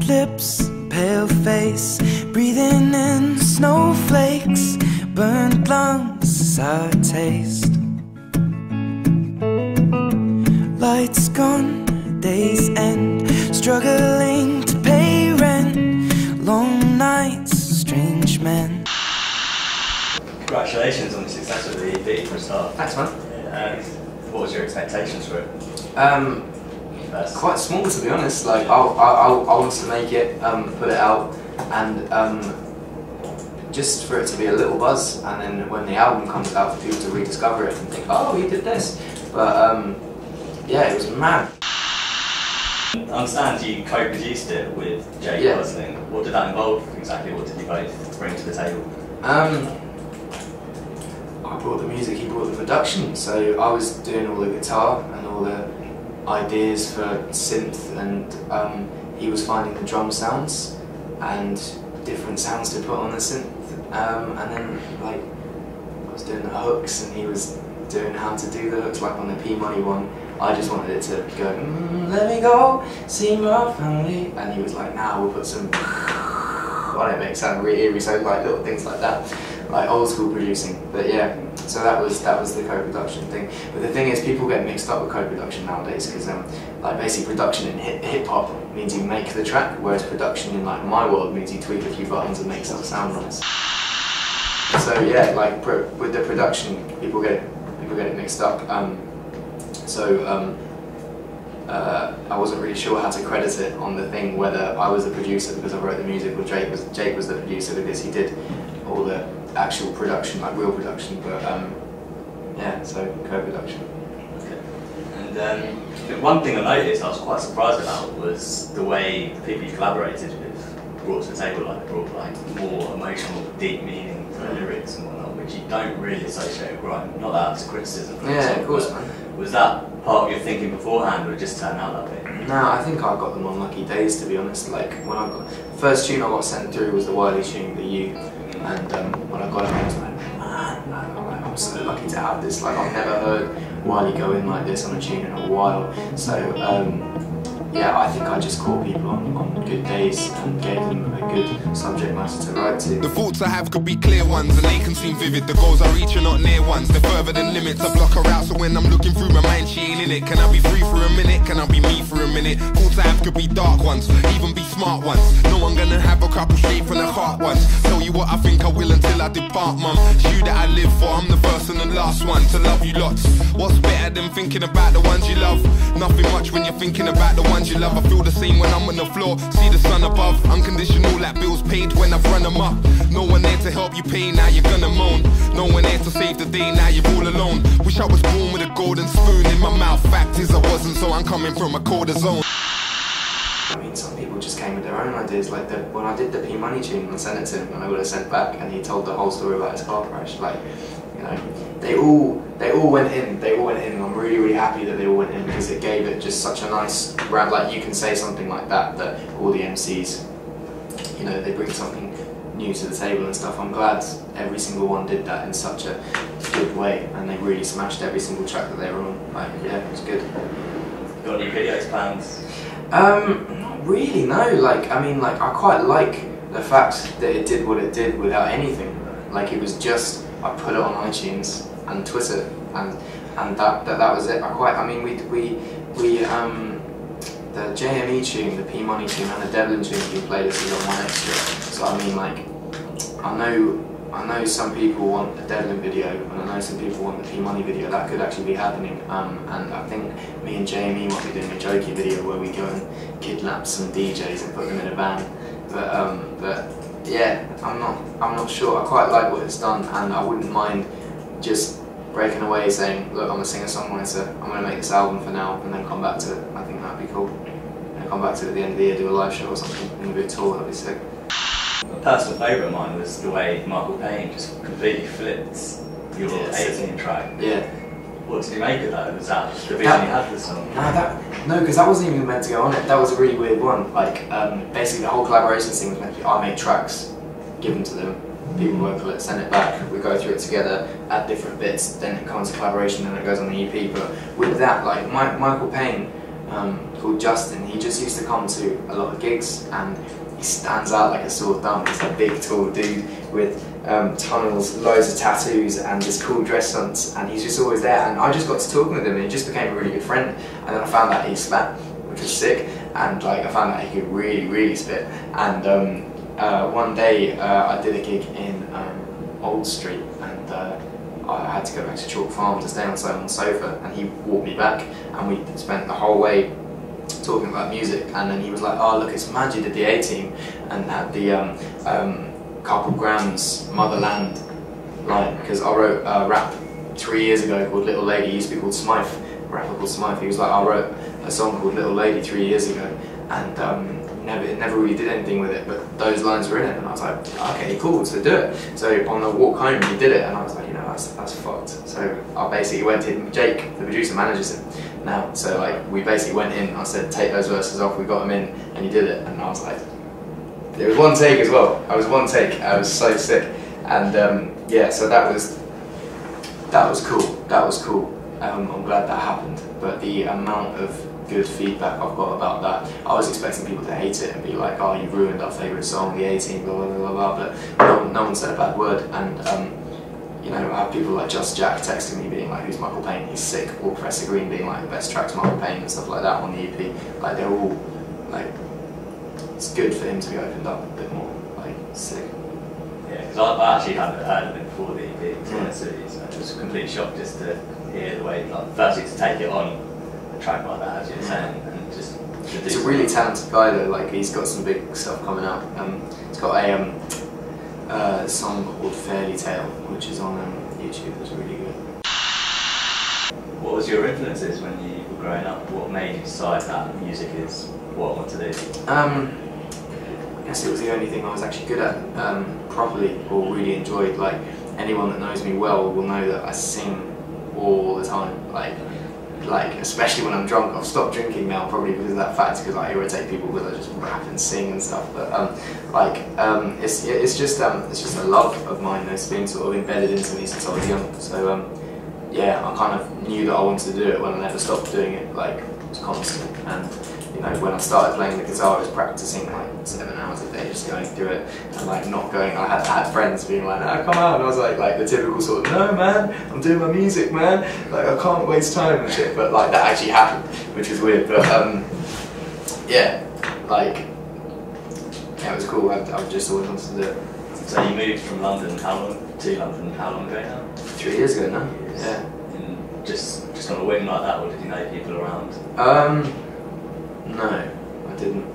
lips, pale face, breathing in snowflakes, burnt lungs, sour taste. Lights gone, days end, struggling to pay rent, long nights, strange men. Congratulations on the success of the EP for a start. Thanks, man. What was your expectations for it? Quite small, to be honest. Like I wanted to make it, put it out, and just for it to be a little buzz, and then when the album comes out, for people to rediscover it and think, oh, he did this. But yeah, it was mad. I understand you co-produced it with Jake Gosling. What did that involve exactly? What did you both bring to the table? I brought the music, he brought the production, so I was doing all the guitar and all the ideas for synth, and he was finding the drum sounds and different sounds to put on the synth, and then like I was doing the hooks and he was doing how to do the hooks. Like on the P Money one, I just wanted it to go, let me go, see my family, and he was like, nah, we'll put some, I don't make it sound really eerie, so like little things like that, like old school producing. But yeah, so that was the co-production thing. But the thing is, people get mixed up with co-production nowadays, because like basically production in hip hop means you make the track, whereas production in like my world means you tweak a few buttons and make stuff sound nice. So yeah, like with the production, people get it mixed up. I wasn't really sure how to credit it on the thing, whether I was the producer because I wrote the music, or Jake was the producer because he did all the actual production, like real production. But yeah, so co-production. Okay. And one thing I noticed I was quite surprised about was the way the people you collaborated with brought to the table. Like, brought like more emotional, deep meaning to the lyrics and whatnot, which you don't really associate with grime. Not that that's a criticism. Yeah, of course, man. Was that part of your thinking beforehand, or it just turned out that way? No, I think I got them on lucky days, to be honest. Like when the first tune I got sent through was the Wiley tune, the U, and when I got it, I was like, man, I'm so lucky to have this. Like I've never heard Wiley go in like this on a tune in a while. So yeah, I think I just caught people on good days and gave them a good subject matter to write to. The thoughts I have could be clear ones, and they can seem vivid. The goals I reach are not near ones, they're further than limits. I block her out, so when I'm looking through my mind, she ain't in it. Can I be free for a minute? Can I be me for a minute? Thoughts I have could be dark ones, even be smart ones. No one gonna have a couple straight from the heart ones. Tell you what I think I will until I depart, mum. It's you that I live for, I'm the first and the last one to love you lots. What's better than thinking about the ones you love? Nothing much when you're thinking about the ones you love. I feel the same when I'm on the floor, see the sun above. Unconditional like bills paid when I've run them up. No one there to help you pay, now you're gonna moan. No one there to save the day, now you're all alone. Wish I was born with a golden spoon in my mouth. Fact is I wasn't, so I'm coming from a colder zone. I mean, some people just came with their own ideas. Like when I did the P Money tune and sent it to him, and I would have sent back, and he told the whole story about his car crash. Like, you know, they all went in. They all went in, and I'm really, really happy that they all went in, because it gave it just such a nice brand. Like you can say something like that all the MCs, you know, they bring something new to the table and stuff. I'm glad every single one did that in such a good way, and they really smashed every single track that they were on. Like, yeah, it was good. Got any videos plans? Not really, no. Like, I mean, like, I quite like the fact that it did what it did without anything. Like, it was just, I put it on iTunes and Twitter, and that was it. I mean, the JME tune, the P Money tune, and the Devlin tune you played us on one extra. So I mean, like, I know some people want a Devlin video, and I know some people want the P Money video. That could actually be happening. And I think me and JME might be doing a jokey video where we go and kidnap some DJs and put them in a van. But yeah, I'm not sure. I quite like what it's done, and I wouldn't mind just breaking away saying, look, I'm a singer-songwriter, I'm going to make this album for now and then come back to it. I think that'd be cool. And come back to it at the end of the year, do a live show or something, maybe a tour, that'd be sick. A personal favourite of mine was the way Michael Payne just completely flipped your 18 track. Yeah. What did you make of that? Was that the vision you had for the song? No, because that wasn't even meant to go on it. That was a really weird one. Like, basically the whole collaboration thing was meant to be, I make tracks, give them to them, people work on it, send it back, we go through it together, add different bits, then it comes to collaboration and it goes on the EP. But with that, like, Michael Payne called Justin. He just used to come to a lot of gigs, and he stands out like a sore thumb. He's a big, tall dude with tunnels, loads of tattoos, and this cool dress sense, and he's just always there. And I just got to talking with him, and he just became a really good friend. And then I found out he spat, which was sick, and like I found out he could really, really spit. And one day I did a gig in Old Street, and I had to go back to Chalk Farm to stay on the sofa, and he walked me back, and we spent the whole way talking about music. And then he was like, "Oh look, it's mad you did the A-Team and had the Couple Grams Motherland line," because I wrote a rap 3 years ago called Little Lady. He used to be called Smythe, a rapper called Smythe. He was like, "I wrote a song called Little Lady 3 years ago, and never really did anything with it, but those lines were in it." And I was like, "Okay, cool, so do it." So on the walk home, he did it, and I was like, you know, that's fucked. So I basically went to Jake, the producer, manages him now. So like we basically went in. I said, "Take those verses off." We got him in, and he did it. And I was like, it was one take as well. I was one take. I was so sick. And yeah, so that was cool. That was cool. I'm glad that happened. But the amount of good feedback I've got about that, I was expecting people to hate it and be like, "Oh, you ruined our favourite song, the A-Team, blah blah blah blah," but no one said a bad word. And you know, I have people like Just Jack texting me being like, "Who's Michael Payne? He's sick." Or Professor Green being like, "The best track's Michael Payne," and stuff like that on the EP. Like they're all like, it's good for him to be opened up a bit more. Like sick. Yeah, because I actually hadn't heard of it before the EP, to be honest with you, so I was completely shocked just to hear the way, like, firstly to take it on a track like that, as you were saying, and just to do. He's a really talented guy though. Like he's got some big stuff coming up. He's got a song called Fairy Tale, which is on YouTube. It's really good. What was your influences when you were growing up? What made you decide that music is what I want to do? I guess it was the only thing I was actually good at properly, or really enjoyed. Like anyone that knows me well will know that I sing all the time. Like especially when I'm drunk. I've stopped drinking now, probably because of that fact, because I irritate people because I just rap and sing and stuff. But it's just a love of mine that's been sort of embedded into me since I was young. So yeah, I kind of knew that I wanted to do it when I never stopped doing it. Like it was constant. And you know, when I started playing the guitar, I was practicing like 7 hours a day, just going through it and like not going. I had friends being like, "No, come out," and I was like the typical sort of, "No man, I'm doing my music, man. Like I can't waste time and shit." But like that actually happened, which was weird. But yeah, like yeah, it was cool. I've just always wanted to do it. So you moved from London, how long ago now? 3 years ago now. Yeah. And just on a whim like that, or did you know people around? No, I didn't.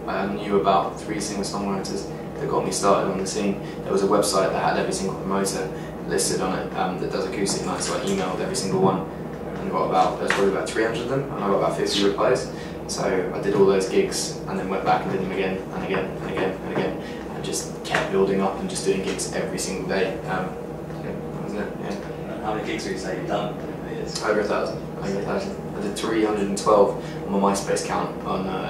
I knew about 3 singer-songwriters that got me started on the scene. There was a website that had every single promoter listed on it that does acoustic nights, so I emailed every single one and there's probably about 300 of them, and I got about 50 replies. So I did all those gigs and then went back and did them again and again and again and again, and just kept building up and just doing gigs every single day. Yeah, that was it, yeah. How many gigs would you say you've done over the years? Over 1,000. I did 312 on my MySpace count on